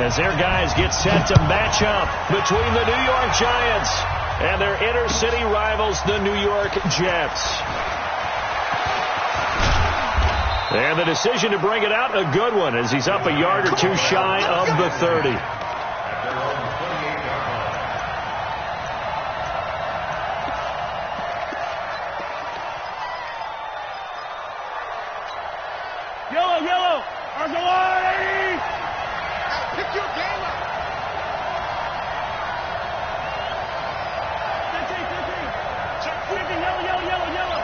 as their guys get set to match up between the New York Giants and their inner-city rivals, the New York Jets. And the decision to bring it out, a good one, as he's up a yard or two shy of the 30. Yellow. Argolari! Pick your game up. 15. Yellow.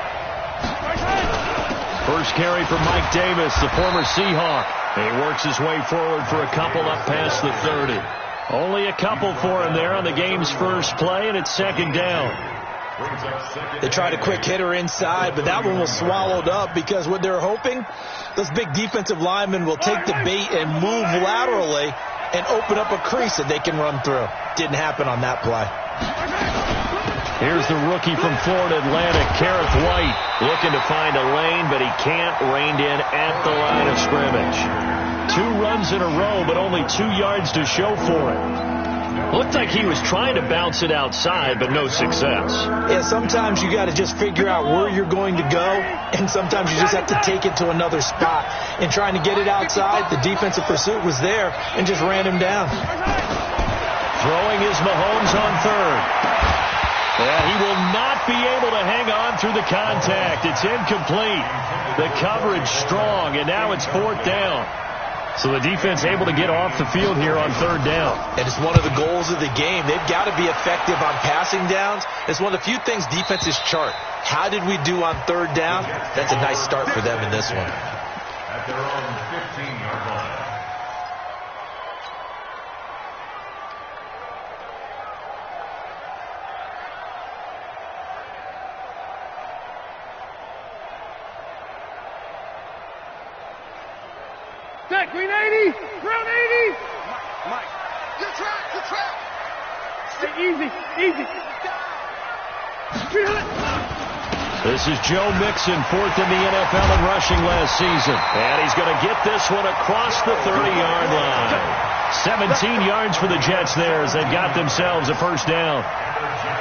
First carry for Mike Davis, the former Seahawk. He works his way forward for a couple up past the 30. Only a couple for him there on the game's first play, and it's second down. They tried a quick hitter inside, but that one was swallowed up because what they're hoping, those big defensive linemen will take the bait and move laterally and open up a crease that they can run through. Didn't happen on that play. Here's the rookie from Florida Atlantic, Kareth White, looking to find a lane, but he can't. Reined in at the line of scrimmage. 2 runs in a row, but only 2 yards to show for it. Looked like he was trying to bounce it outside, but no success. Yeah, sometimes you got to just figure out where you're going to go, and sometimes you just have to take it to another spot. And trying to get it outside, the defensive pursuit was there and just ran him down. Throwing is Mahomes on third. Yeah, he will not be able to hang on through the contact. It's incomplete. The coverage strong, and now it's 4th down. So the defense able to get off the field here on 3rd down. And it's one of the goals of the game. They've got to be effective on passing downs. It's one of the few things defenses chart. How did we do on 3rd down? That's a nice start for them in this one. At their own 15-yard line. Green 80! Ground 80! Mike. Good track! Stay easy. This is Joe Mixon, 4th in the NFL in rushing last season. And he's going to get this one across the 30-yard line. 17 yards for the Jets there as they've got themselves a 1st down.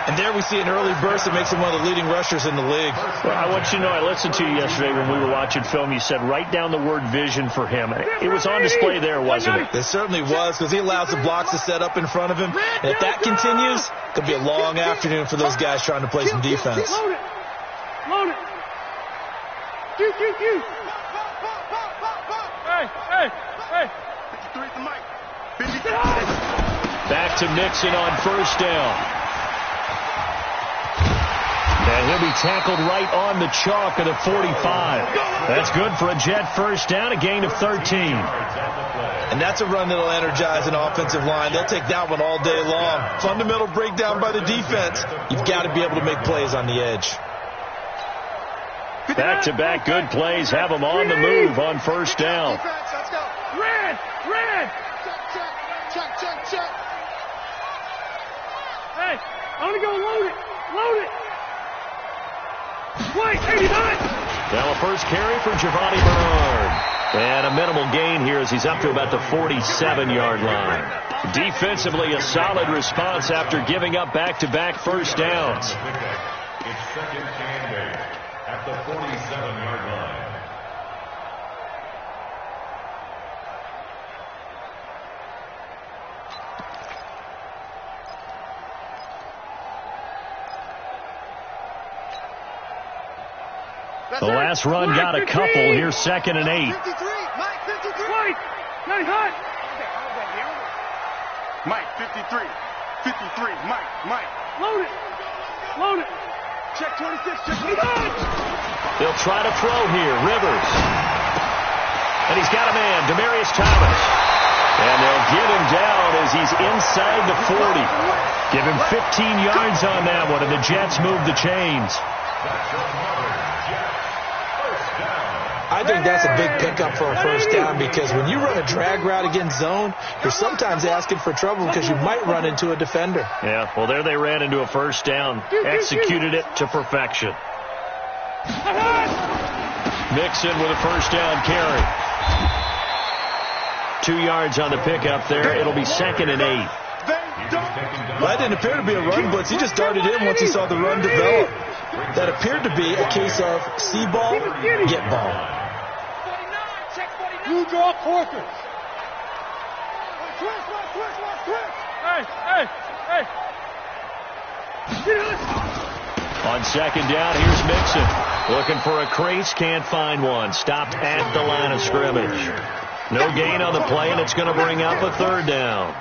And there we see an early burst that makes him one of the leading rushers in the league. Well, I want you to know, I listened to you yesterday when we were watching film. You said write down the word vision for him. It was on display there, wasn't it? It certainly was, because he allows the blocks to set up in front of him. And if that continues, it could be a long afternoon for those guys trying to play some defense. Load it. Q. Hey. 53 to Mike. 53. Back to Mixon on 1st down. And he'll be tackled right on the chalk at a 45. That's good for a Jet 1st down, a gain of 13. And that's a run that'll energize an offensive line. They'll take that one all day long. Fundamental breakdown by the defense. You've got to be able to make plays on the edge. Back-to-back good plays have them on the move on 1st down. Red! Check. Hey, I want to go load it. White, 89. Now a first carry for Giovanni Bernard. And a minimal gain here as he's up to about the 47-yard line. Defensively, a solid response after giving up back-to-back 1st downs. It's 2nd and 8 at the 47-yard line. The last run got a couple. Here's 2nd and 8. 53, Mike, 53. Mike, got it hot. Mike, 53. Mike. Load it. Check 26, check 29. They'll try to throw here. Rivers. And he's got a man, Demaryius Thomas. And they'll get him down as he's inside the 40. Give him 15 yards on that one, and the Jets move the chains. I think that's a big pickup for a 1st down, because when you run a drag route against zone, you're sometimes asking for trouble because you might run into a defender. Yeah, well, there they ran into a 1st down. Executed it to perfection. Mixon with a 1st down carry. 2 yards on the pickup there. It'll be 2nd and 8. That didn't appear to be a run blitz. He just darted in once he saw the run develop. That appeared to be a case of see ball, get ball. You draw quarters. Hey. On 2nd down, here's Mixon. Looking for a crease, can't find one. Stopped at the line of scrimmage. No gain on the play, and it's going to bring up a 3rd down.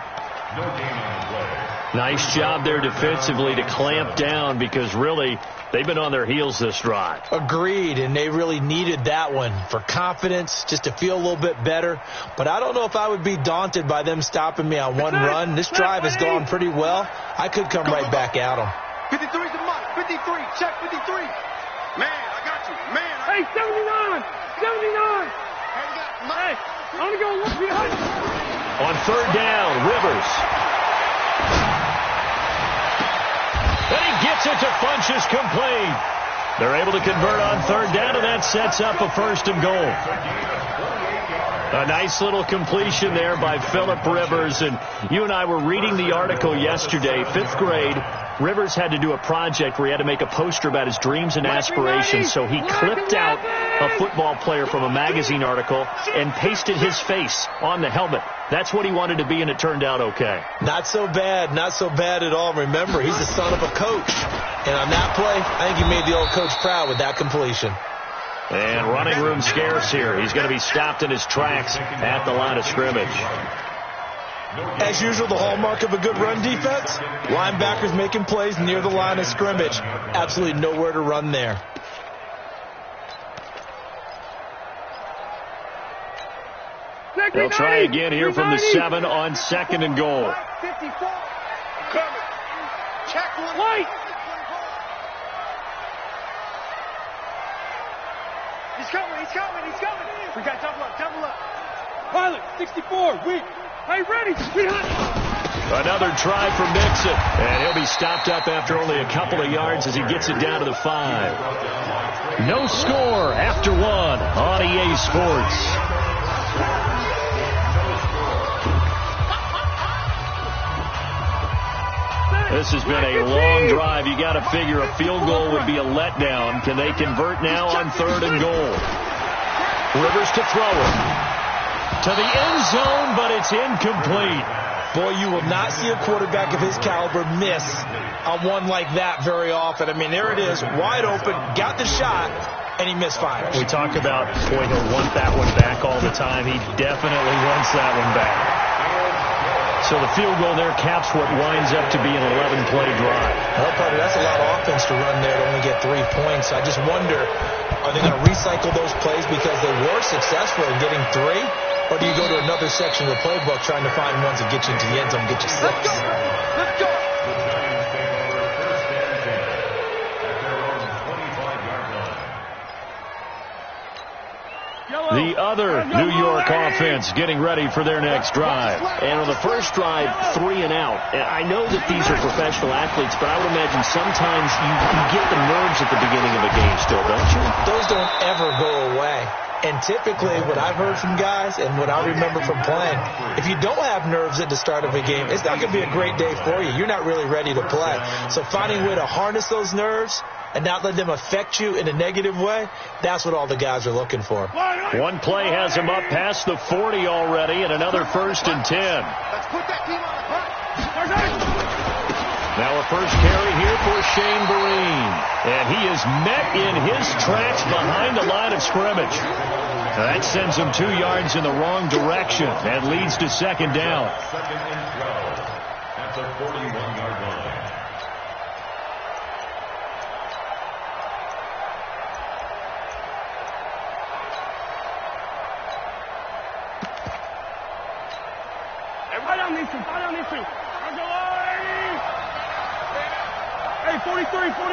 Nice job there defensively to clamp down because really they've been on their heels this drive. Agreed, and they really needed that one for confidence, just to feel a little bit better. But I don't know if I would be daunted by them stopping me on one run. This drive has gone pretty well. I could come right back at them. 53's the mark. 53. Check 53. Man, I got you. Man. Hey, 79. 79. Hey, I'm going to go look behind. On 3rd down, Rivers. And he gets it to Funchess complete. They're able to convert on 3rd down, and that sets up a 1st and goal. A nice little completion there by Phillip Rivers. And you and I were reading the article yesterday, 5th grade. Rivers had to do a project where he had to make a poster about his dreams and aspirations. So he clipped out a football player from a magazine article and pasted his face on the helmet. That's what he wanted to be, and it turned out okay. Not so bad at all. Remember, he's the son of a coach. And on that play, I think he made the old coach proud with that completion. And running room scarce here. He's going to be stopped in his tracks at the line of scrimmage. As usual, the hallmark of a good run defense, linebackers making plays near the line of scrimmage. Absolutely nowhere to run there. They'll try again here from the 7 on 2nd and goal. 54. Coming. Check one. Wait. He's coming. We got double up. Pilot, 64, weak. Hey, ready, behind. Another try for Mixon, and he'll be stopped up after only a couple of yards as he gets it down to the 5. No score after 1 on EA Sports. This has been a long drive. You got to figure a field goal would be a letdown. Can they convert now on 3rd and goal? Rivers to throw it. To the end zone, but it's incomplete. Boy, you will not see a quarterback of his caliber miss on one like that very often. I mean, there it is, wide open, got the shot, and he misfires. We talk about, boy, he'll want that one back all the time. He definitely wants that one back. So the field goal there caps what winds up to be an 11-play drive. Well, partner, that's a lot of offense to run there to only get 3 points. I just wonder, are they going to recycle those plays because they were successful in getting 3? Or do you go to another section of the playbook trying to find ones that get you into the end zone and get you 6? Let's go. The other New York offense getting ready for their next drive. And on the first drive, 3 and out. And I know that these are professional athletes, but I would imagine sometimes you get the nerves at the beginning of a game still, don't you? Those don't ever go away. And typically, what I've heard from guys and what I remember from playing, if you don't have nerves at the start of a game, it's not going to be a great day for you. You're not really ready to play. So finding a way to harness those nerves and not let them affect you in a negative way, that's what all the guys are looking for. One play has him up past the 40 already, and another 1st and 10. Let's put that team on the front. Now a first carry here for Shane Vereen. And he is met in his tracks behind the line of scrimmage. That sends him 2 yards in the wrong direction and leads to 2nd down. 2nd and 12 at the 41-yard line. Down these two. Hey, 43, 15.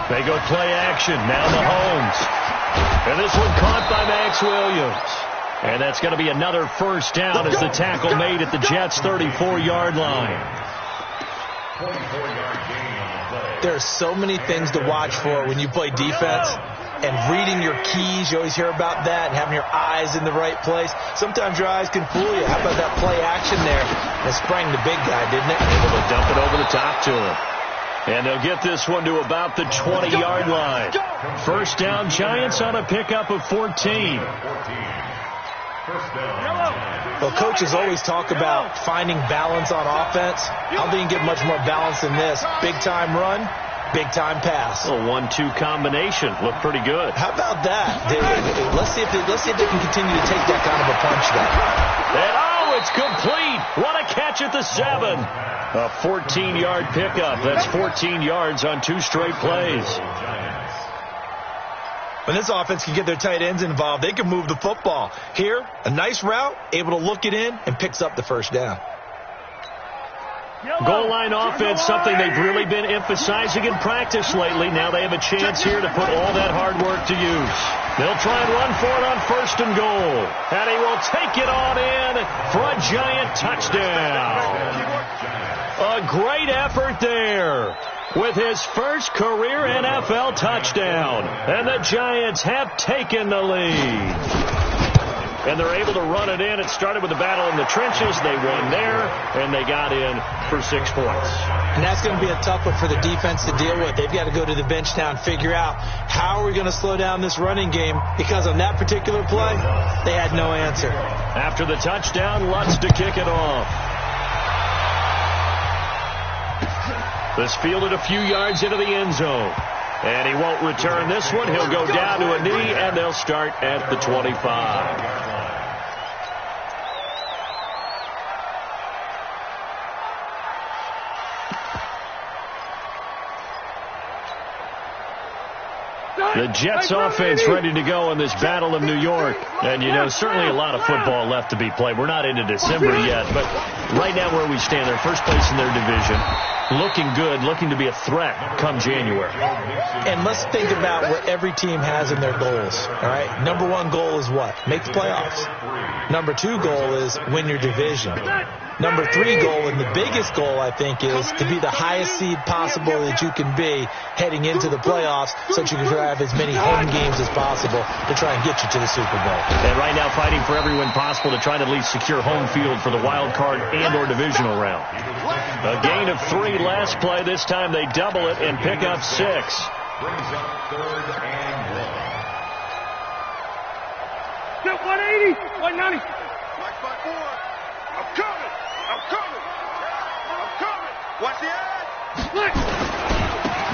They go play action. Now Mahomes. And this one caught by Max Williams. And that's going to be another 1st down as the tackle made at the Jets' 34-yard line. 24-yard gain on the play. There are so many things to watch for when you play defense. and reading your keys. You always hear about that, and having your eyes in the right place. Sometimes your eyes can fool you. How about that play action there? It sprang the big guy, didn't it? Able to dump it over the top to him. And they'll get this one to about the 20-yard line. First down, Giants on a pickup of 14. Well, coaches always talk about finding balance on offense. I don't think you can get much more balance than this. Big-time run, big-time pass. A 1-2 combination. Looked pretty good. How about that? Let's see if they can continue to take that kind of a punch there. And it's complete. What a catch at the 7. A 14-yard pickup. That's 14 yards on 2 straight plays. When this offense can get their tight ends involved, they can move the football. Here, a nice route, able to look it in, and picks up the first down. Goal line offense, something they've really been emphasizing in practice lately. Now they have a chance here to put all that hard work to use. They'll try and run for it on 1st and goal. And he will take it on in for a Giant touchdown. A great effort there with his first career NFL touchdown. And the Giants have taken the lead. And they're able to run it in. It started with a battle in the trenches. They won there, and they got in for 6 points. And that's going to be a tough one for the defense to deal with. They've got to go to the bench now and figure out how are we going to slow down this running game, because on that particular play, they had no answer. After the touchdown, Lutz to kick it off. This fielded a few yards into the end zone. And he won't return this one. He'll go down to a knee, and they'll start at the 25. The Jets offense ready to go in this Battle of New York. And, you know, certainly a lot of football left to be played. We're not into December yet, but right now where we stand, they're first place in their division. Looking good, looking to be a threat come January. And let's think about what every team has in their goals, all right? Number 1 goal is what? Make the playoffs. Number 2 goal is win your division. Number 3 goal, and the biggest goal, I think, is to be the highest seed possible that you can be heading into the playoffs so that you can have as many home games as possible to try and get you to the Super Bowl. And right now fighting for every win possible to try to at least secure home field for the wild card and or divisional round. A gain of 3 last play. This time they double it and pick up 6. Brings up 3rd and 1. Get 180, 190. Watch my board. I'm coming. I'm coming. I'm coming. Watch the edge.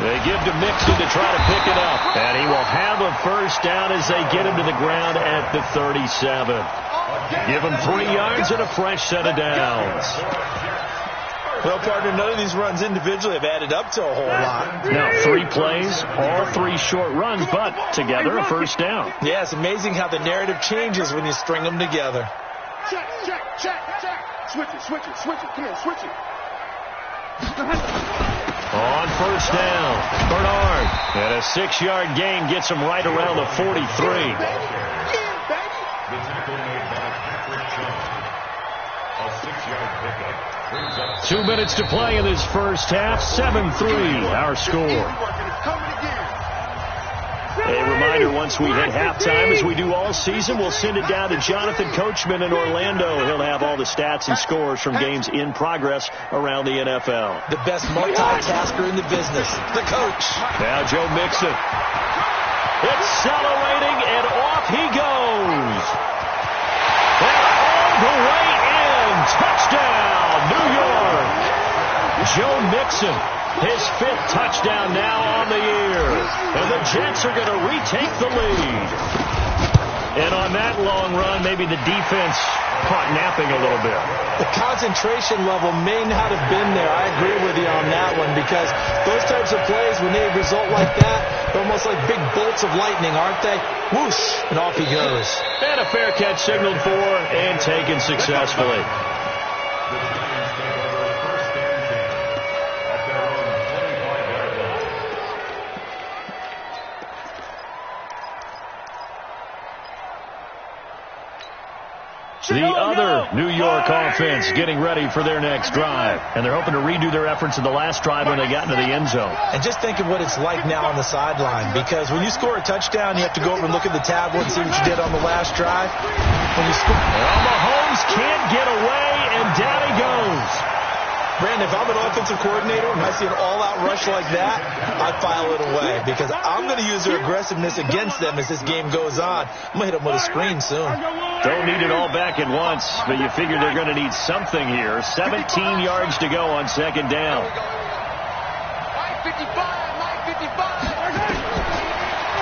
They give to Mixon to try to pick it up. And he will have a first down as they get him to the ground at the 37. Give him 3 yards and a fresh set of downs. Well, partner, none of these runs individually have added up to a whole lot. Now, 3 plays, all 3 short runs, but together a first down. Yeah, it's amazing how the narrative changes when you string them together. Check, check, check, check. Switch it, switch it, switch it. Come on, switch it. On first down, Bernard. And a 6-yard gain gets him right around the 43. Yeah, baby. The tackle made by Patrick Chung. A 6-yard pickup. 2 minutes to play in this first half. 7-3, our score. A reminder, once we hit halftime, as we do all season, we'll send it down to Jonathan Coachman in Orlando. He'll have all the stats and scores from games in progress around the NFL. The best multitasker in the business, the coach. Now Joe Mixon. Accelerating, and off he goes. And all the way in. Touchdown, New York. Joe Mixon, his 5th touchdown now on the year. And the Jets are going to retake the lead. And on that long run, maybe the defense caught napping a little bit. The concentration level may not have been there. I agree with you on that one, because those types of plays, when they result like that, they're almost like big bolts of lightning, aren't they? Whoosh, and off he goes. And a fair catch signaled for and taken successfully. The other New York offense getting ready for their next drive. And they're hoping to redo their efforts in the last drive when they got into the end zone. And just think of what it's like now on the sideline, because when you score a touchdown, you have to go over and look at the tablet and see what you did on the last drive. When you score, well, Mahomes can't get away, and down he goes. Brandon, if I'm an offensive coordinator and I see an all-out rush like that, I'd file it away, because I'm going to use their aggressiveness against them as this game goes on. I'm going to hit them with a screen soon. Don't need it all back at once, but you figure they're going to need something here. 17 yards to go on second down.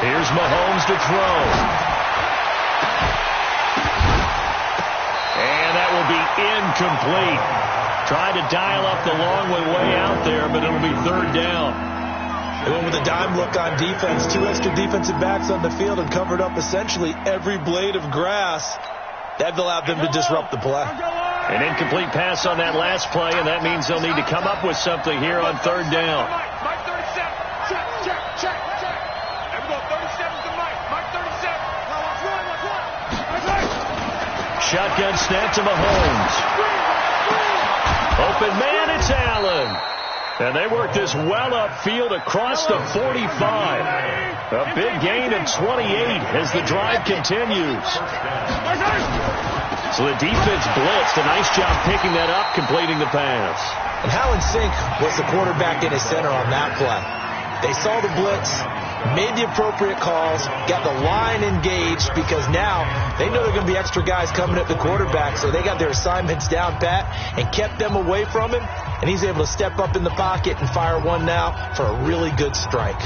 Here's Mahomes to throw. And that will be incomplete. Tried to dial up the long way out there, but it'll be third down. They went with a dime look on defense. 2 extra defensive backs on the field and covered up essentially every blade of grass. That allowed them to disrupt the play. An incomplete pass on that last play, and that means they'll need to come up with something here on third down. Mike 37. Check. And we go 37 to Mike. Mike 37. Watch one. Shotgun snap to Mahomes. Open man, it's Allen. And they work this well upfield across the 45. A big gain of 28 as the drive continues. So the defense blitzed. A nice job picking that up, completing the pass. And Howland Sink was the quarterback in his center on that play. They saw the blitz, made the appropriate calls, got the line engaged, because now they know there are going to be extra guys coming at the quarterback, so they got their assignments down pat and kept them away from him, and he's able to step up in the pocket and fire one now for a really good strike.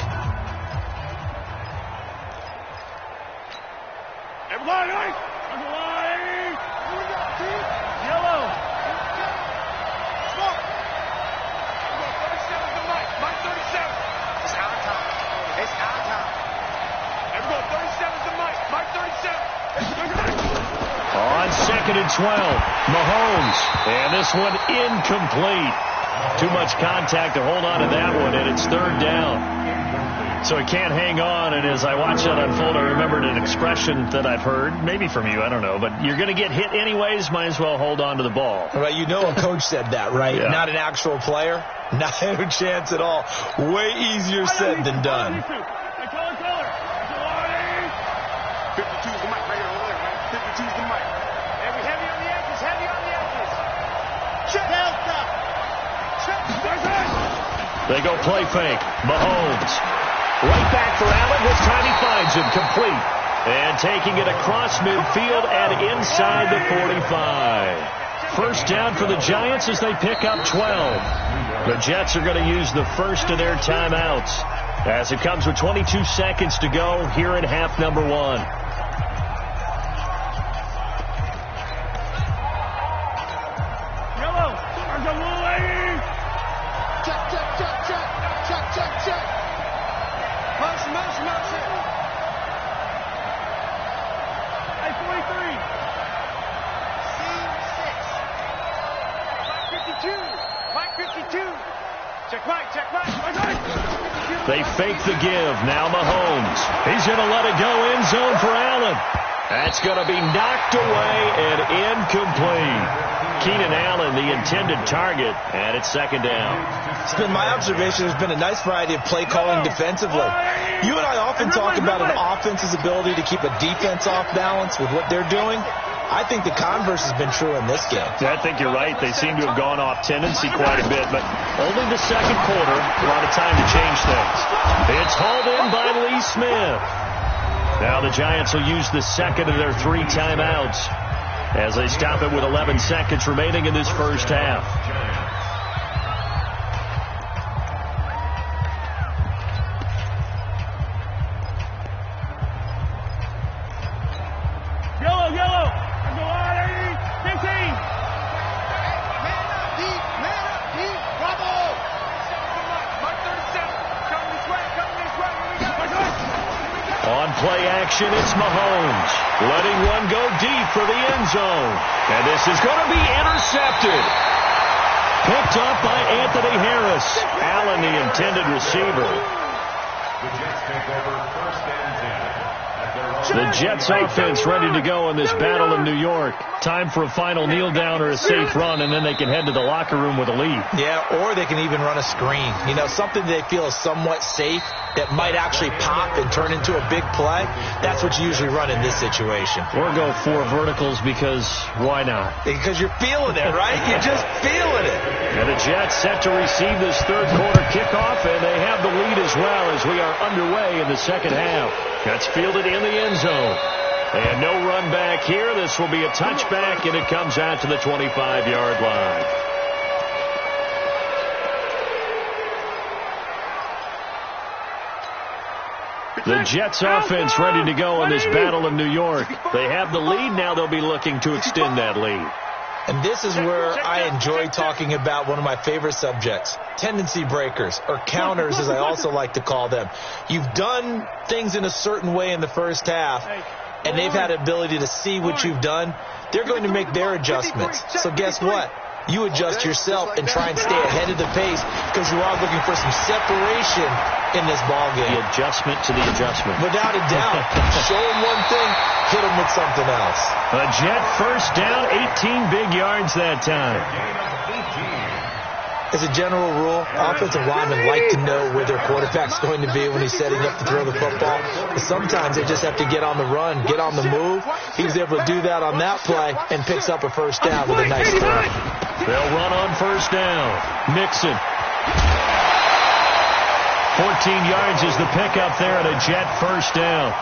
Everybody, yellow. Mike 37. It's our time. And we go 37 to Mike. Mike 37. On second and 12, Mahomes. And this one incomplete. Too much contact to hold on to that one, and it's third down. So he can't hang on, and as I watch that unfold, I remembered an expression that I've heard, maybe from you, I don't know, but you're going to get hit anyways, might as well hold on to the ball. Right, you know a coach said that, right? Yeah. Not an actual player. Not a chance at all. Way easier said than done. 52 is the mic right here over there, right? 52 is the mic. Heavy on the edges, Check. Delta. Check. They go play fake. Mahomes. Right back for Allen. This time he finds him complete. And taking it across midfield and inside the 45. First down for the Giants as they pick up 12. The Jets are going to use the first of their timeouts as it comes with 22 seconds to go here in half number 1. They fake the give. Now Mahomes. He's going to let it go end zone for Allen. That's going to be knocked away and incomplete. Keenan Allen, the intended target, and it's second down. It's been my observation. There's been a nice variety of play calling defensively. You and I often talk about an offense's ability to keep a defense off balance with what they're doing. I think the converse has been true in this game. I think you're right. They seem to have gone off tendency quite a bit, but only the second quarter, a lot of time to change things. It's hauled in by Lee Smith. Now the Giants will use the second of their 3 timeouts as they stop it with 11 seconds remaining in this first half. Play action, it's Mahomes. Letting one go deep for the end zone. And this is going to be intercepted. Picked up by Anthony Harris. Allen, the intended receiver. The Jets take over first and 10 at their own The Jets offense ready to go in this battle in New York. Time for a final kneel down or a safe run, and then they can head to the locker room with a lead. Yeah, or they can even run a screen. You know, something they feel is somewhat safe that might actually pop and turn into a big play. That's what you usually run in this situation. Or go 4 verticals because why not? Because you're feeling it, right? You're just feeling it. And the Jets set to receive this third quarter kickoff, and they have the lead as well as we are underway in the second half. Jets fielded in the end zone. And no run back here. This will be a touchback, and it comes out to the 25-yard line. The Jets offense ready to go in this battle in New York. They have the lead. Now they'll be looking to extend that lead. And this is where I enjoy talking about one of my favorite subjects, tendency breakers, or counters as I also like to call them. You've done things in a certain way in the first half, and they've had the ability to see what you've done. They're going to make their adjustments. So guess what? You adjust yourself and try and stay ahead of the pace because you are looking for some separation in this ballgame. The adjustment to the adjustment. Without a doubt. Show them one thing, hit them with something else. A Jet first down, 18 big yards that time. As a general rule, offensive linemen like to know where their quarterback's going to be when he's setting up to throw the football. But sometimes they just have to get on the run, get on the move. He was able to do that on that play and picks up a first down with a nice throw. They'll run on first down. Mixon. 14 yards is the pickup there at a Jet first down.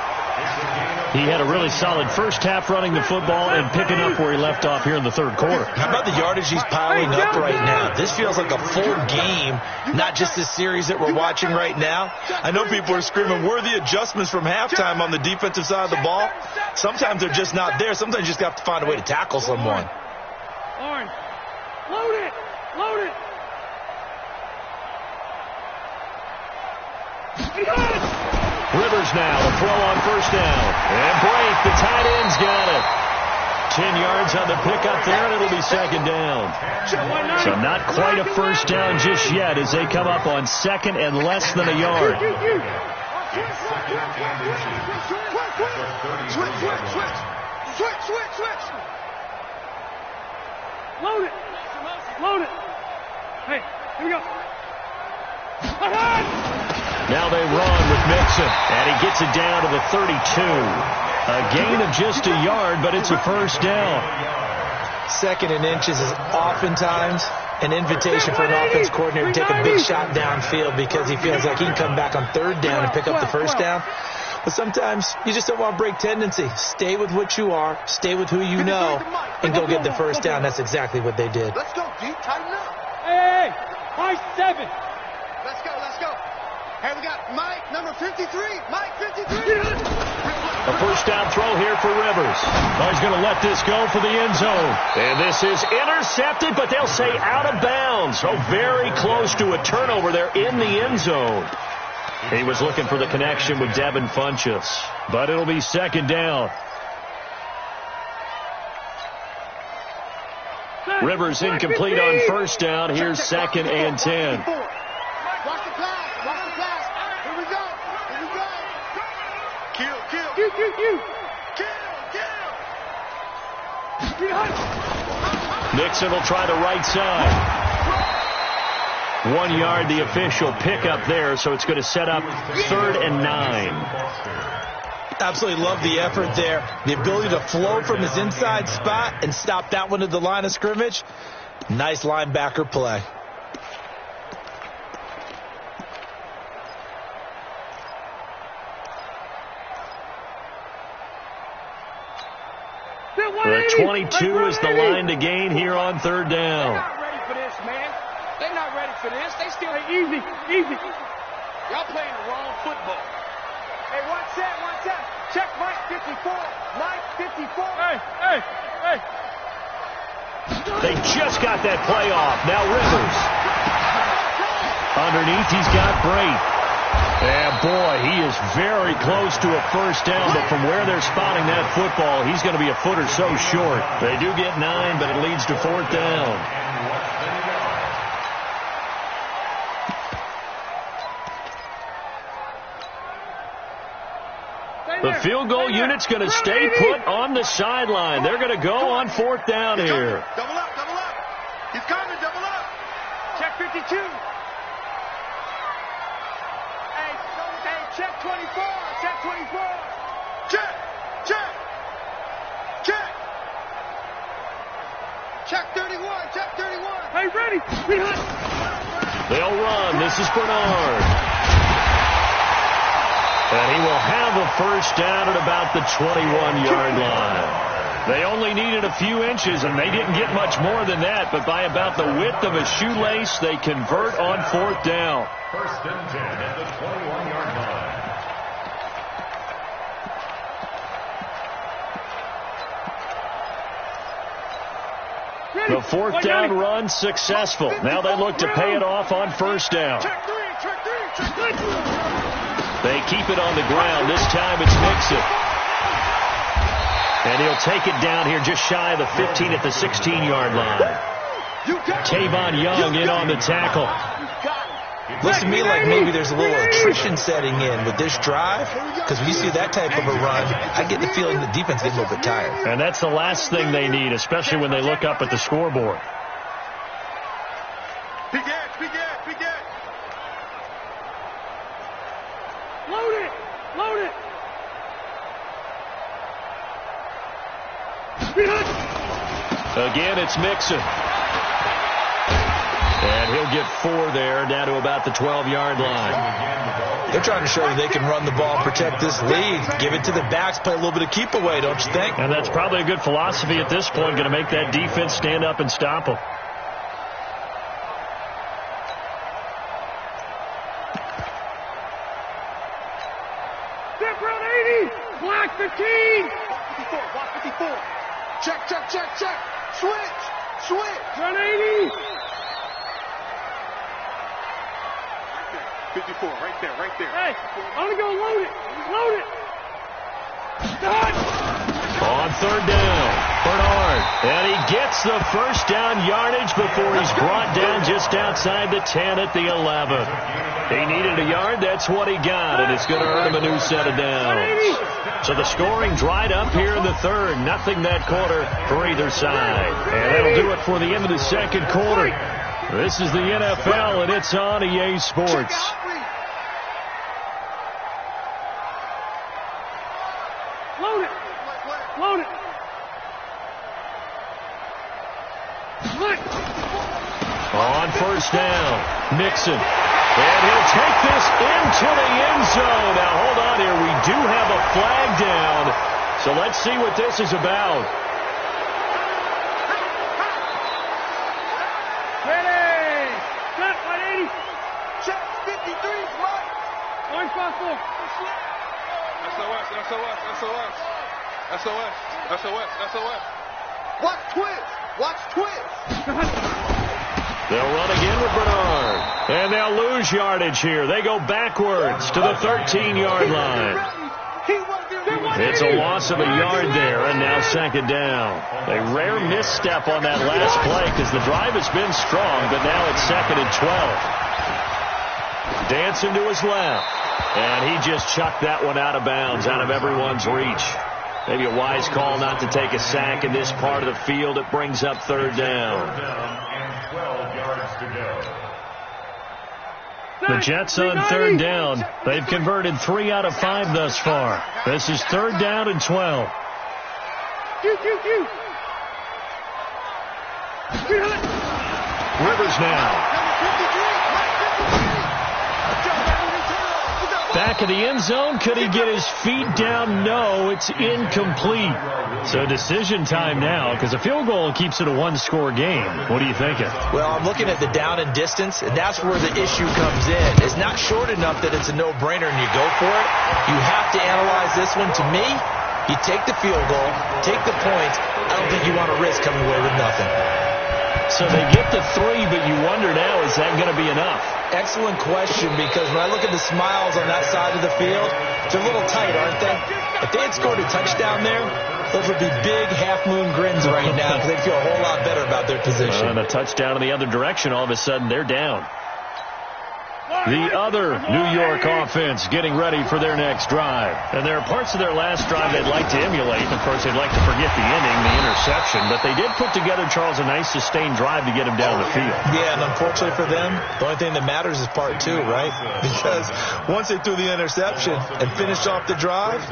He had a really solid first half running the football and picking up where he left off here in the third quarter. How about the yardage he's piling up right now? This feels like a full game, not just this series that we're watching right now. I know people are screaming, where are the adjustments from halftime on the defensive side of the ball? Sometimes they're just not there. Sometimes you just have to find a way to tackle someone. Orange. Load it. Load it. Rivers now, the throw on first down. And Brake, the tight end's got it. 10 yards on the pickup there, and it'll be second down. So not quite a first down just yet as they come up on second and less than a yard. Switch. Load it. Load it. Hey, here we go. Now they run with Mixon, and he gets it down to the 32. A gain of just a yard, but it's a first down. Second and inches is oftentimes an invitation for an offense coordinator to take a big shot downfield because he feels like he can come back on third down and pick up the first down. But sometimes you just don't want to break tendency. Stay with what you are, stay with who you know, and go get the first down. That's exactly what they did. Let's go, D. Tighten up. Hey, Mike 7. Let's go. Hey, we got Mike, number 53. Mike, 53. A first down throw here for Rivers. Oh, he's going to let this go for the end zone. And this is intercepted, but they'll say out of bounds. So very close to a turnover there in the end zone. He was looking for the connection with Devin Funchess, but it'll be second down. Rivers incomplete on first down. Here's second and 10. Watch the pass. Here we go. Kill. Nixon will try the right side. 1 yard, the official pickup there, so it's going to set up 3rd and 9. Absolutely love the effort there. The ability to flow from his inside spot and stop that one at the line of scrimmage. Nice linebacker play. The 22 is the line to gain here on third down. They're not ready for this, man. They're not ready for this. They still Easy. Y'all playing the wrong football. Hey, watch that. Check Mike 54. Mike 54. Hey. They just got that play off. Now Rivers. Underneath, he's got Brake. And boy, he is very close to a first down, but from where they're spotting that football, he's going to be a foot or so short. They do get 9, but it leads to 4th down. The field goal unit's going to stay put on the sideline. They're going to go on 4th down here. Double up, double up. He's coming, double up. Check 52. Hey, check 24. Check 24. Check, check, check. Check 31, check 31. Hey, ready. They'll run. This is Bernard. And he will have a first down at about the 21-yard line. They only needed a few inches, and they didn't get much more than that, but by about the width of a shoelace, they convert on 4th down. First and 10 at the 21-yard line. The 4th down run successful. Now they look to pay it off on 1st down. Check 3, check 3, check 3. They keep it on the ground. This time it's Mixon. And he'll take it down here just shy of the 15 at the 16-yard line. Tavon Young in on the tackle. Looks to me like maybe there's a little attrition setting in with this drive, because when you see that type of a run, I get the feeling the defense gets a little bit tired. And that's the last thing they need, especially when they look up at the scoreboard. Big edge, big edge, big edge. Load it. Load it. Again, it's Mixon. And he'll get 4 there, down to about the 12-yard line. They're trying to show that they can run the ball and protect this lead. Give it to the backs, play a little bit of keep away, don't you think? And that's probably a good philosophy at this point, going to make that defense stand up and stop them. Step round 80. Black 15. 54, block 54. Check, check, check, check. Switch, switch. Run 80. 54, right there, right there. Hey, I'm going to go load it. Load it. Start. On 3rd down, Bernard. And he gets the first down yardage before he's brought down just outside the 10 at the 11. He needed a yard. That's what he got, and it's going to earn him a new set of downs. So the scoring dried up here in the 3rd. Nothing that quarter for either side. And that'll do it for the end of the 2nd quarter. This is the NFL, and it's on EA Sports. Load it. Load it. On 1st down, Mixon. And he'll take this into the end zone. Now, hold on here. We do have a flag down. So let's see what this is about. Ready. Set 180. Check 53, Mike. Orange box full. SOS, SOS, SOS. SOS, SOS, SOS. Watch twist. Watch twist. They'll run again with Bernard. And they'll lose yardage here. They go backwards to the 13-yard line. It's a loss of a yard there, and now 2nd down. A rare misstep on that last play because the drive has been strong, but now it's 2nd and 12. Dancing to his left. And he just chucked that one out of bounds, out of everyone's reach. Maybe a wise call not to take a sack in this part of the field. It brings up 3rd down. And 12 yards to go. The Jets on 3rd down. They've converted 3 out of 5 thus far. This is 3rd down and 12. Rivers now. Back in the end zone. Could he get his feet down? No, it's incomplete. So decision time now, because a field goal keeps it a 1-score game. What are you thinking? Well, I'm looking at the down and distance, and that's where the issue comes in. It's not short enough that it's a no-brainer and you go for it. You have to analyze this one. To me, you take the field goal, take the point. I don't think you want to risk coming away with nothing. So they get the 3, but you wonder now, is that going to be enough? Excellent question, because when I look at the smiles on that side of the field, they're a little tight, aren't they? If they had scored a touchdown there, those would be big half-moon grins right now because they'd feel a whole lot better about their position. And a touchdown in the other direction, all of a sudden, they're down. The other New York offense getting ready for their next drive. And there are parts of their last drive they'd like to emulate. Of course, they'd like to forget the inning, the interception. But they did put together, Charles, a nice sustained drive to get him down the field. Yeah, and unfortunately for them, the only thing that matters is part two, right? Because once they threw the interception and finished off the drive,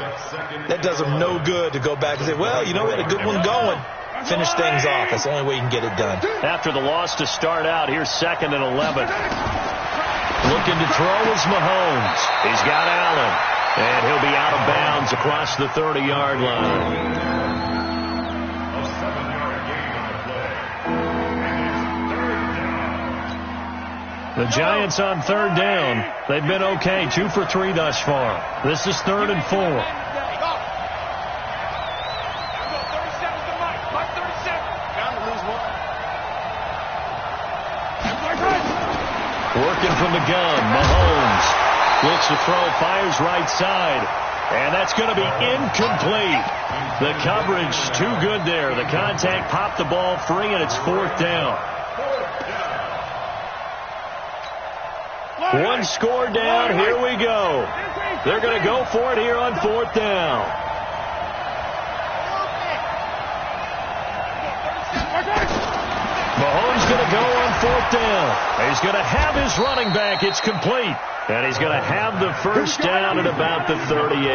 that does them no good to go back and say, well, you know, we had a good one going. Finish things off. That's the only way you can get it done. After the loss to start out, here's 2nd and 11. Looking to throw is Mahomes. He's got Allen. And he'll be out of bounds across the 30-yard line. A 7-yard gain on the play. And it's 3rd down. The Giants on 3rd down. They've been okay. 2 for 3 thus far. This is 3rd and 4. Working from the gun, Mahomes looks to throw, fires right side, and that's going to be incomplete. The coverage too good there. The contact popped the ball free, and it's 4th down. One score down. Here we go. They're going to go for it here on 4th down. Mahomes going to go on 4th down. He's going to have his running back. It's complete. And he's going to have the first down at about the 38.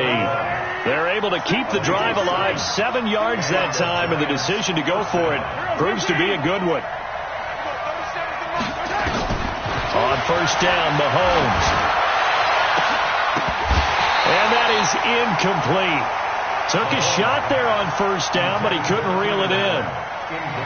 They're able to keep the drive alive. 7 yards that time, and the decision to go for it proves to be a good one. On 1st down, Mahomes. And that is incomplete. Took a shot there on 1st down, but he couldn't reel it in.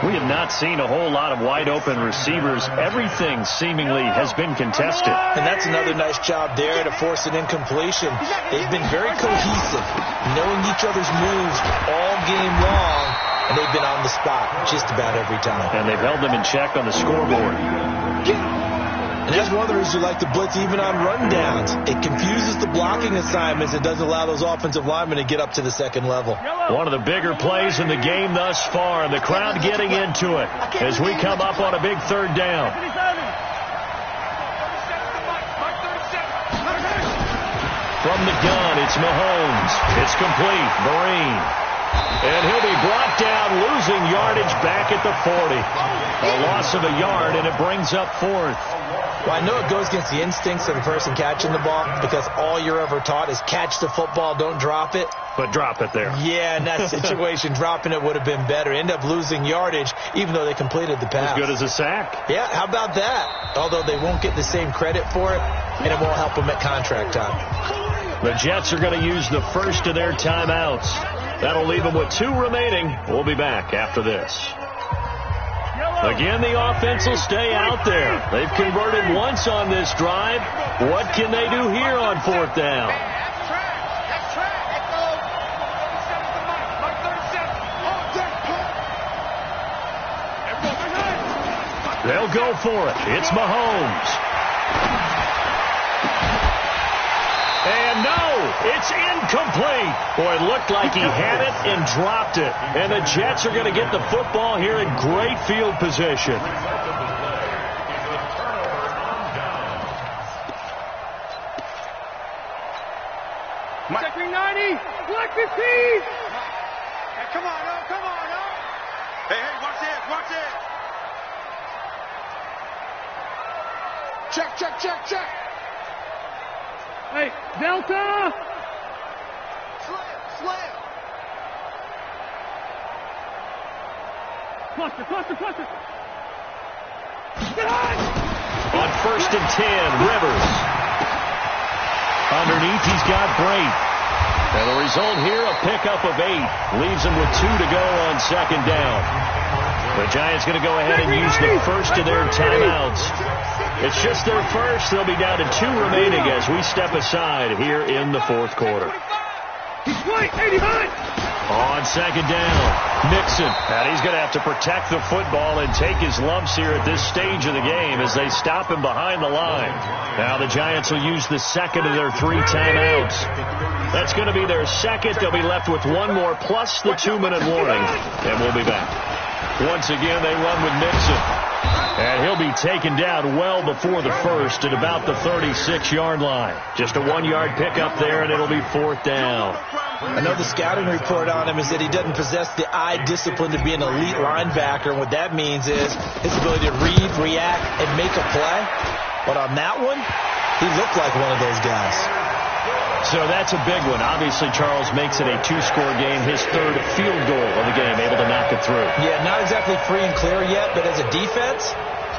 We have not seen a whole lot of wide-open receivers. Everything seemingly has been contested. And that's another nice job there to force an incompletion. They've been very cohesive, knowing each other's moves all game long, and they've been on the spot just about every time. And they've held them in check on the scoreboard. And that's one of the reasons you like to blitz even on rundowns. It confuses the blocking assignments. It doesn't allow those offensive linemen to get up to the 2nd level. One of the bigger plays in the game thus far, and the crowd getting into it as we come up on a big 3rd down. From the gun, it's Mahomes. It's complete. Marine. And he'll be brought down, losing yardage back at the 40. A loss of a yard, and it brings up 4th. Well, I know it goes against the instincts of the person catching the ball because all you're ever taught is catch the football, don't drop it. But drop it there. Yeah, in that situation, dropping it would have been better. End up losing yardage, even though they completed the pass. As good as a sack. Yeah, how about that? Although they won't get the same credit for it, and it won't help them at contract time. The Jets are going to use the first of their timeouts. That'll leave them with 2 remaining. We'll be back after this. Again, the offense will stay out there. They've converted once on this drive. What can they do here on 4th down? They'll go for it. It's Mahomes. And no, it's incomplete. Boy, it looked like he had it and dropped it. And the Jets are going to get the football here in great field position. Second 90, black 15. Hey, come on, oh, come on, oh. Hey, watch this, watch this. Check, check, check, check. Hey, Delta. Slam. Cluster. On 1st and 10, Rivers. Underneath, he's got Brate. And the result here, a pickup of 8. Leaves him with 2 to go on 2nd down. The Giants going to go ahead and use the first of their timeouts. It's just their first. They'll be down to 2 remaining as we step aside here in the 4th quarter. He's white, 89. On 2nd down, Nixon. And he's going to have to protect the football and take his lumps here at this stage of the game as they stop him behind the line. Now the Giants will use the 2nd of their 3 timeouts. That's going to be their 2nd. They'll be left with 1 more plus the 2-minute warning. And we'll be back. Once again, they run with Nixon. And he'll be taken down well before the first at about the 36-yard line. Just a 1-yard pickup there, and it'll be 4th down. I know the scouting report on him is that he doesn't possess the eye discipline to be an elite linebacker. And what that means is his ability to read, react, and make a play. But on that one, he looked like one of those guys. So that's a big one. Obviously, Charles makes it a 2-score game. His 3rd field goal of the game, able to knock it through. Yeah, not exactly free and clear yet, but as a defense,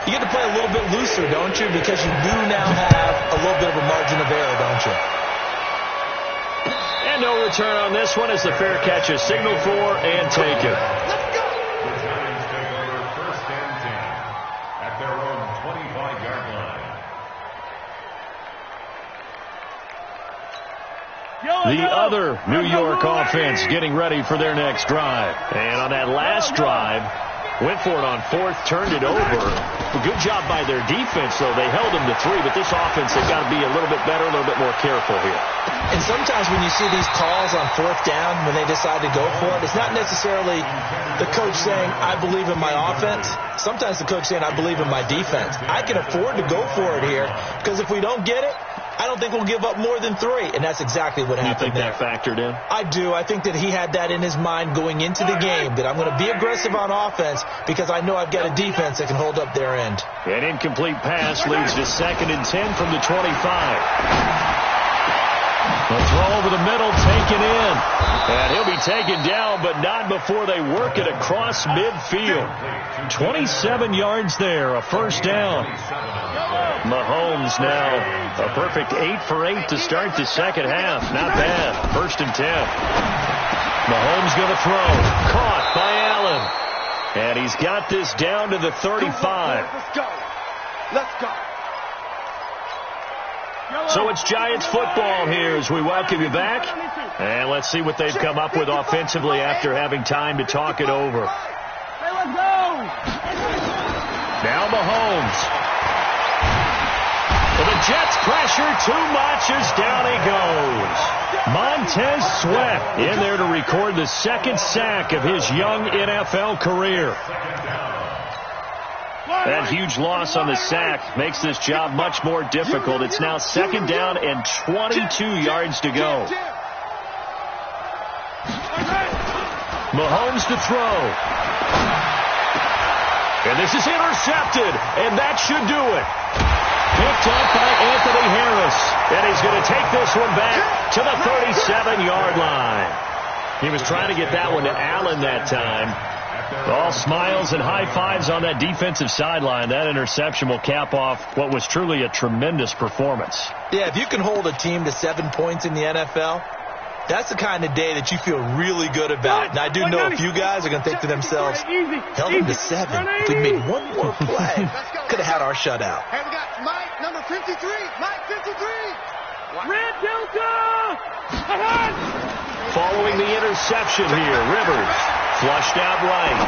you get to play a little bit looser, don't you? Because you do now have a little bit of a margin of error, don't you? And no return on this one as the fair catch is signaled for and taken. The Giants take over 1st and 10 at their own 25-yard line. The other New York offense getting ready for their next drive. And on that last drive, went for it on 4th, turned it over. A good job by their defense, though. They held them to 3, but this offense, they've got to be a little bit better, a little bit more careful here. And sometimes when you see these calls on 4th down, when they decide to go for it, it's not necessarily the coach saying, I believe in my offense. Sometimes the coach saying, I believe in my defense. I can afford to go for it here because if we don't get it, I don't think we'll give up more than 3, and that's exactly what happened there. You think that factored in? I do. I think that he had that in his mind going into the game, that I'm going to be aggressive on offense because I know I've got a defense that can hold up their end. An incomplete pass leads to 2nd and 10 from the 25. The throw over the middle, taken in. And he'll be taken down, but not before they work it across midfield. 27 yards there, a 1st down. Mahomes now a perfect 8 for 8 to start the 2nd half. Not bad. 1st and 10. Mahomes going to throw. Caught by Allen. And he's got this down to the 35. Let's go. Let's go. So it's Giants football here as we welcome you back. And let's see what they've come up with offensively after having time to talk it over. Hey, let's go. Now Mahomes. Well, the Jets pressure too much as down he goes. Montez Sweat in there to record the 2nd sack of his young NFL career. That huge loss on the sack makes this job much more difficult. It's now 2nd down and 22 yards to go. Mahomes to throw. And this is intercepted, and that should do it. Picked up by Anthony Harris. And he's going to take this one back to the 37-yard line. He was trying to get that one to Allen that time. All smiles and high fives on that defensive sideline. That interception will cap off what was truly a tremendous performance. Yeah, if you can hold a team to 7 points in the NFL, that's the kind of day that you feel really good about. And I do know a few guys are going to think to themselves, held them to 7. If we made one more play, could have had our shutout. Hey, we got Mike, number 53. Mike, 53. Red Delta. Ahead. Following the interception here, Rivers flushed out right.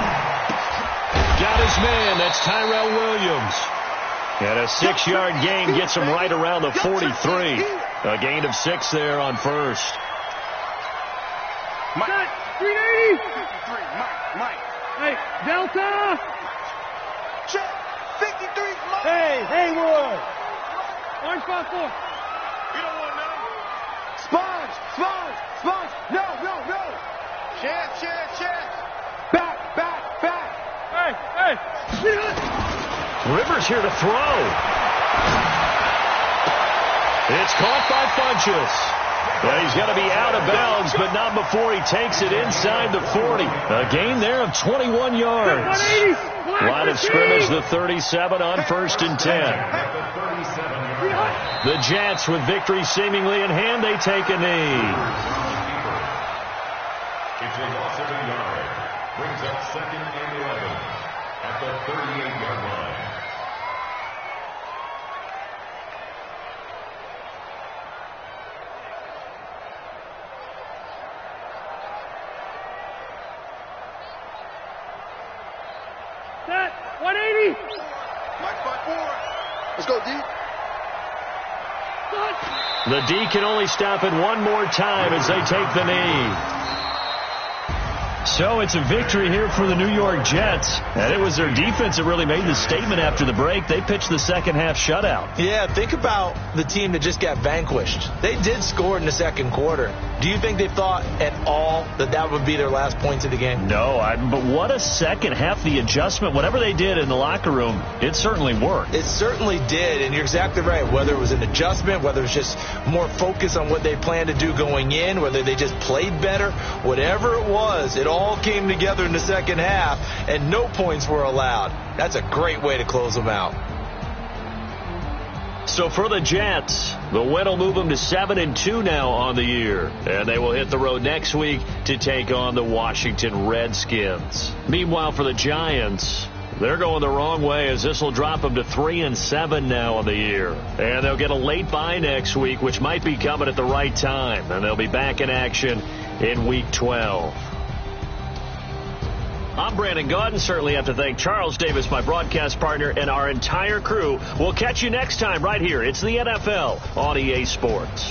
Got his man. That's Tyrell Williams. And a 6-yard gain gets him right around the 43. A gain of 6 there on 1st. Mike. 380. 53. Mike. Hey, Delta. Check. 53. Mike. Hey, Haywood. Orange 5-4. You don't want none. Sponge. No. Chance. Back. Hey. Rivers here to throw. It's caught by Funchess. Well, he's going to be out of bounds, but not before he takes it inside the 40. A gain there of 21 yards. Line of scrimmage, the 37 on 1st and 10. The Jets with victory seemingly in hand, they take a knee. It's a loss of a yard. Brings up 2nd and 11 at the 38-yard line. Set. 180. Mike 5-4. Let's go, D. The D can only stop it one more time as they take the knee. So it's a victory here for the New York Jets. And it was their defense that really made the statement after the break. They pitched the second half shutout. Yeah, think about the team that just got vanquished. They did score in the second quarter. Do you think they thought at all that that would be their last points of the game? No, but what a second half. The adjustment, whatever they did in the locker room, it certainly worked. It certainly did, and you're exactly right. Whether it was an adjustment, whether it was just more focus on what they planned to do going in, whether they just played better, whatever it was, it all came together in the second half, and no points were allowed. That's a great way to close them out. So for the Jets, the win will move them to 7-2 now on the year. And they will hit the road next week to take on the Washington Redskins. Meanwhile, for the Giants, they're going the wrong way, as this will drop them to 3-7 now on the year. And they'll get a late bye next week, which might be coming at the right time. And they'll be back in action in Week 12. I'm Brandon Gaudin. Certainly have to thank Charles Davis, my broadcast partner, and our entire crew. We'll catch you next time right here. It's the NFL on EA Sports.